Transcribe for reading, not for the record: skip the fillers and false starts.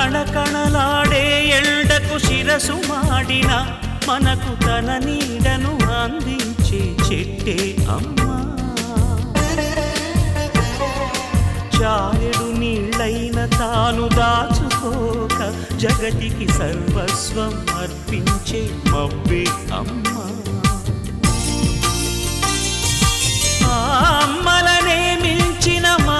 కణకణలాడే ఎండకు శిరసు మాడిన మనకు తన నీడను అందించే చెట్టే అమ్మా. చారెడు నీళ్ళైన తాను దాచుకోక జగతికి సర్వస్వం అర్పించే మబ్బే అమ్మా. ఆ అమ్మలనే మించిన మా